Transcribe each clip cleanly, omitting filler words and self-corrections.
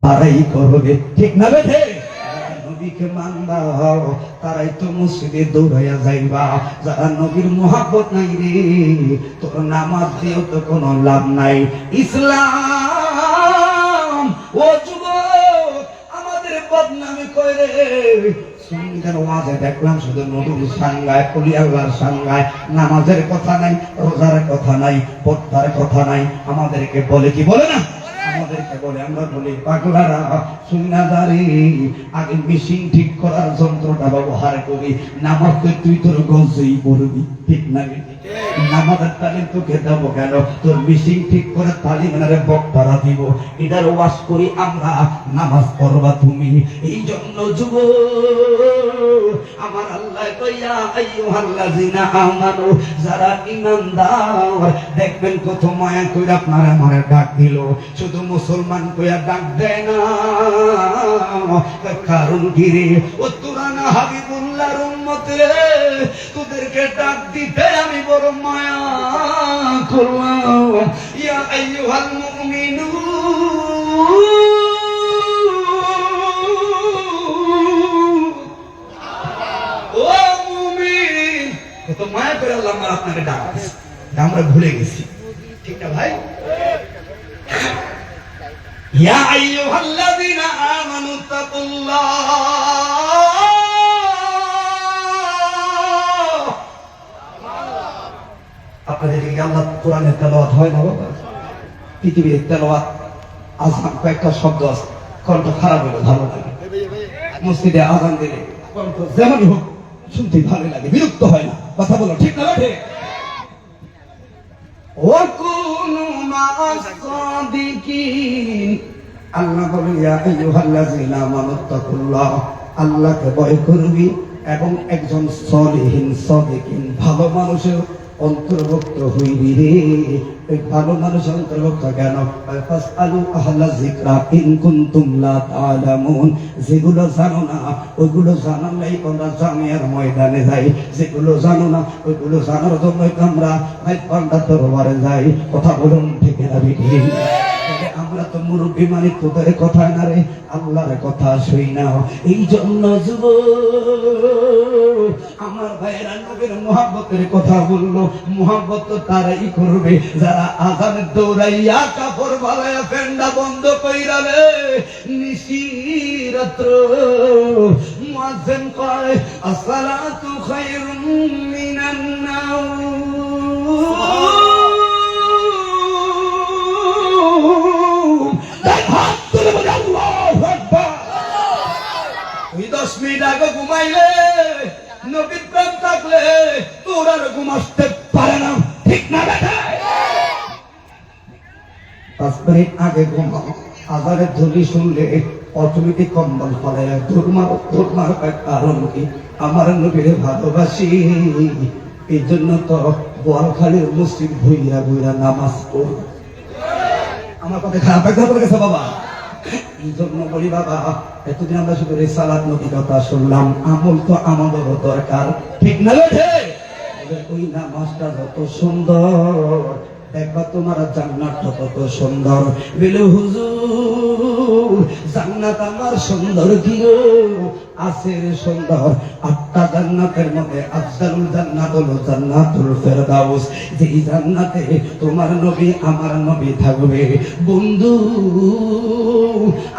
তারাই করবে, ঠিক না বেঠে? নবীকে মানবা তারাই তো মসজিদে দৌড়াইয়া যাইবা। যারা নবীর মোহাব্বত নাই রে, তোর নামাজ দিয়েও তো কোনো লাভ নাই। ইসলাম ও যুবক আমাদের বদনামি করে সুন্নিদের ওয়াজে দেখলাম শুধু নবীর সাঙ্গায়, ওলি আল্লাহর সাঙ্গায়, নামাজের কথা নাই, রোজার কথা নাই, পর্দার কথা নাই। আমাদেরকে বলে কি বলে না? আমাদেরকে বলে, আমরা বলি পাগলারা সুন্নাদারি আগে মেশিন ঠিক করার যন্ত্রটা ব্যবহার করি, নামাজ তো তুই তোর গজেই পড়বি, ঠিক না? নামাজের তালিম তোকে দেবো কেন? তোর মেশিন ঠিক করে তালিম এনারে বক্তারা দিব, এটার ওয়াজ করি আমরা, নামাজ পড়বা তুমি। এই জন্য যুবক আমার আল্লাহ কইয়া আইয়ুহাল্লাযিনা আমানু, যারা ঈমানদার দেখবেন কত মায়া কইরা আপনারা আমারে ডাক দিল। শুধু মুসলমান কইয়া ডাক দেয় না, কারণ কি রে? ও তোরা না হাবিবুল্লাহর উম্মত রে, তোদেরকে ডাক দিতে আমি বড় মায়া করলাম। ইয়া আইয়ুহাল মুমিনুন, ও মুমিন, কত মায়া করে আল্লাহ আপনাকে ডাক দিয়েছে, আমরা ভুলে গেছি, ঠিক না ভাই? ইয়া আইয়ুহাল্লাযীনা আমানু তাকুল্লাহ। আপনাদের কি আল্লাহ কোরআনের তেলাওয়াত হয় না বাবা? পৃথিবীর তেলাওয়াত আযান কয়েকটা শব্দ আছে, কণ্ঠ খারাপ হলে ভালো লাগে, মসজিদে আযান দিলে কণ্ঠ যেমনই হোক শুনতে ভালো লাগে, বিরক্ত হয় না। কথা বলো, ঠিক না ঠিক? ওয়াকুনু মা'আস সাদিকিন, আল্লাহ বলে ইয়া আইয়ুহাল্লাযীনা আমানু তাকুল্লাহ, আল্লাহকে ভয় করবি এবং একজন সলিহিন সাদিকিন ভালো মানুষের অন্তর্ভুক্ত হইবি রে। এই ভালো মানুষের অন্তর্ভুক্ত কেন? ফাসআলু আহলা যিকরা ইন কুনতুম লা তা'লামুন, যেগুলো জানো না ওইগুলো জানালেই আমরা জামিয়ার ময়দানে যাই, যেগুলো জানো না ওইগুলো জানার জন্য আমরা পান্ডা দরবারে যাই। কথা বলুন, ঠিক না বেঠিক? আমরা তো মুরব্বী মানে তোদের কথা না রে, আল্লাহর কথা শুই না। এই জন্য যুবক আমার ভাইয়েরা নবীর মুহাব্বতের কথা বললো। মুহাব্বত তো তারাই করবে যারা আযানে দৌড়াইয়া কাপড় বালাইয়া ফেন্ডা বন্ধ কইরা রে নিশি রাত্র মুয়াজ্জিন কয় আসসালাতু খায়রুম মিনান নাওম। ওই 10 মিনিট আগে ঘুমাইলে নবীর প্রেম থাকলে তোর আর ঘুম আসতে পারে না, ঠিক না বেটা? 5 মিনিট আগে ঘুমাও, আজানের ধ্বনি শুনলে অটোমেটিক কম্বল ফলে ধর্মার কারণ কি? আমার নবীরে ভালোবাসি, এই জন্য তো বোয়ালখালীর মসজিদ ভুইয়া ভুইয়া নামাজ পড়ি। আমার কথা খারাপ একদম গেছে বাবা। এই জন্য বলি বাবা, এতদিন আমরা শুধু রিসালাত নবীর কথা শুনলাম, আমল তো আমাদেরও দরকার, ঠিক না বেঠে? ওই নামাজটা যত সুন্দর দেখবা তোমার জান্নাতটা তত সুন্দর। বলে হুজুর জান্নাত আমার সুন্দর দিও, আছে সুন্দর। 8টা জান্নাতের মধ্যে আফজালুল জান্নাত হলো জান্নাতুল ফেরদাউস, যেই জান্নাতে তোমার নবী আমার নবী থাকবে বন্ধু।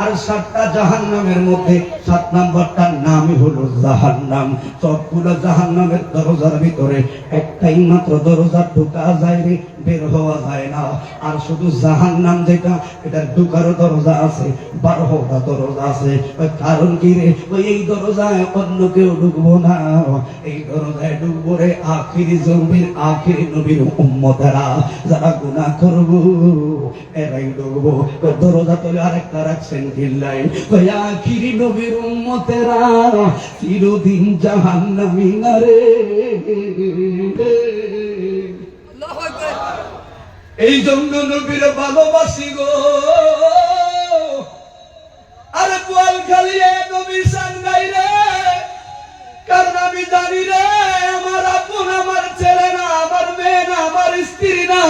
আর 7টা জাহান্নামের মধ্যে 7 নম্বরটার নামই হলো জাহান্নাম। সবগুলো জাহান্নামের দরজার ভিতরে একটাই মাত্র দরজা, ঢোকা যায় রে, বের হওয়া যায় না। আর শুধু জাহান্নাম যেটা, এটা ঢোকারও দরজা আছে, 12টা দরজা আছে। কারণ কি রে? এই দরজায় অন্য কেউ ঢুকবো না, এই দরজায় ঢুকবো রে আখিরি জমির আখিরি নবীর উম্মতেরা, যারা গুনাহ করবো এরাই ঢুকবো। দরজা তলে আরেকটা রাখছেন কিল্লাই, আখিরি নবীর উম্মতেরা চিরদিন জাহান্নামী না রে। এই জন্য নবীর ভালোবাসি গো। আরে বোয়ালখালী নবীর সাঙ্গাই রে, কারণ আমি জানি রে আমার আপন আমার ছেলে না, আমার মেয়ে না, আমার স্ত্রী না,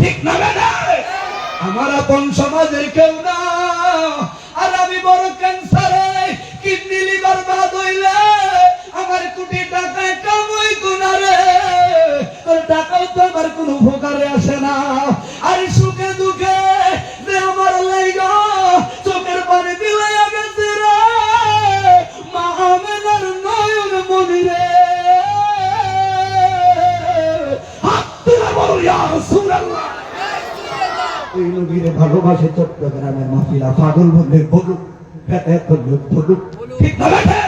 ঠিক না বেটা? আমার আপন সমাজের কেউ না। আর কোনো উপকারে আসে না। আর সুখে দুঃখে যে আমার লাইগা চোখের পানি বিলাইয়া গেছে রে, মা আমেনার নয়ন মনি রে। হাত তুলে বলো ইয়া রাসূলুল্লাহ। ওই নবীরে ভালোবাসে চট্টগ্রামের মাহফিলা পাগল বললে বলুক, ফেটে বললে বলুক, ঠিক না বেঠে?